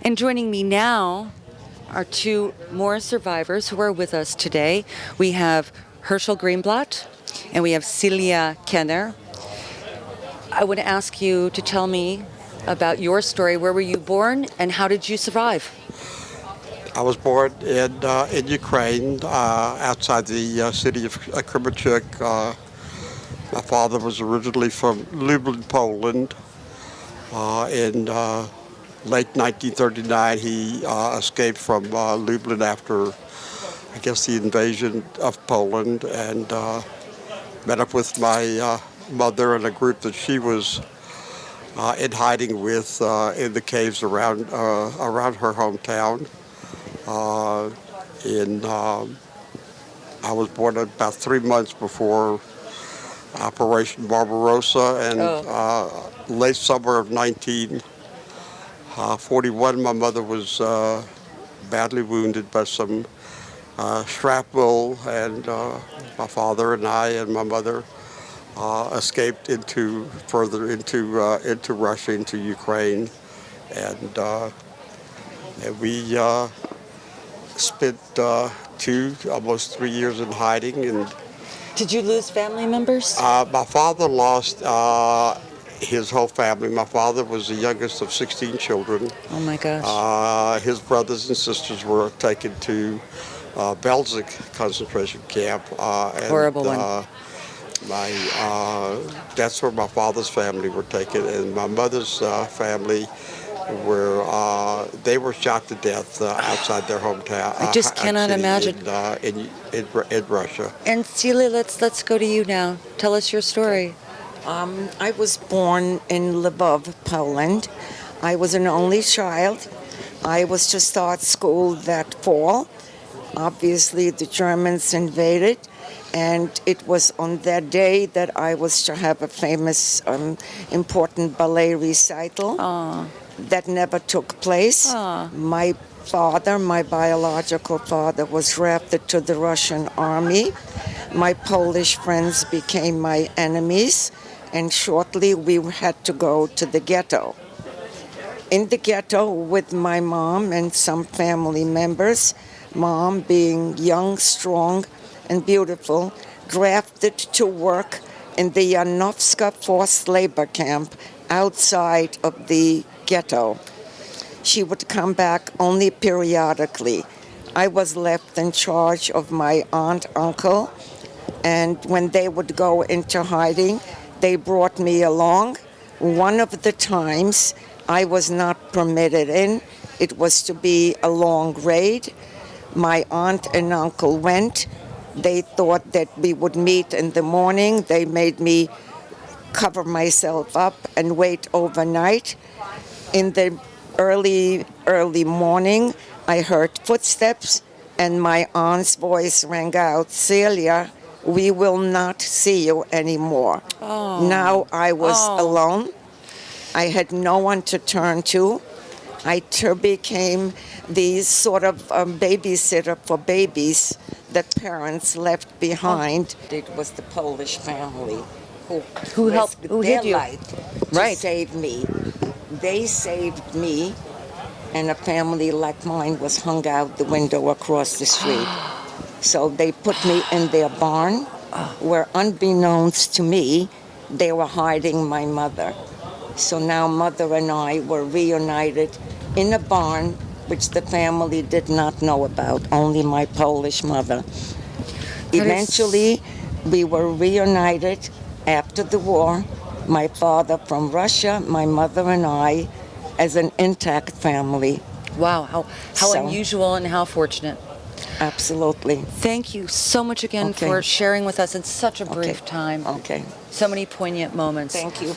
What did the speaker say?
And joining me now are two more survivors who are with us today. We have Herschel Greenblatt and we have Celia Kenner. I would ask you to tell me about your story. Where were you born and how did you survive? I was born in Ukraine, outside the city of Kremenchuk. My father was originally from Lublin, Poland. In late 1939, he escaped from Lublin after, I guess, the invasion of Poland, and met up with my mother and a group that she was in hiding with in the caves around her hometown. I was born about 3 months before Operation Barbarossa, and late summer of 1941, my mother was badly wounded by some shrapnel, and my father and I and my mother escaped further into Russia, into Ukraine, and we spent almost 3 years in hiding. And Did you lose family members? my father lost his whole family. My father was the youngest of 16 children. Oh my gosh. His brothers and sisters were taken to Belzec concentration camp. Horrible one. That's where my father's family were taken, and my mother's family they were shot to death outside their hometown. I just cannot imagine. In Russia. And Celia, let's go to you now. Tell us your story. I was born in Lvov, Poland. I was an only child. I was to start school that fall. Obviously, the Germans invaded, and it was on that day that I was to have a famous, important ballet recital. That never took place. My father, my biological father, was drafted to the Russian army. My Polish friends became my enemies, and shortly we had to go to the ghetto. In the ghetto with my mom and some family members, mom being young, strong, and beautiful, drafted to work in the Janowska forced labor camp outside of the ghetto. She would come back only periodically. I was left in charge of my aunt, uncle, and when they would go into hiding, they brought me along. One of the times I was not permitted in. It was to be a long raid. My aunt and uncle went. They thought that we would meet in the morning. They made me cover myself up and wait overnight. In the early morning, I heard footsteps, and my aunt's voice rang out, "Celia, we will not see you anymore." Now I was alone. I had no one to turn to. I became the sort of babysitter for babies that parents left behind. It was the Polish family who helped? Who hid you? life to save me. They saved me, and a family like mine was hung out the window across the street. So they put me in their barn, where unbeknownst to me, they were hiding my mother. So now mother and I were reunited in a barn, which the family did not know about, only my Polish mother. Eventually, we were reunited after the war, my father from Russia, my mother and I, as an intact family. Wow, how unusual and how fortunate. Absolutely. Thank you so much again for sharing with us in such a brief time. Okay. So many poignant moments. Thank you.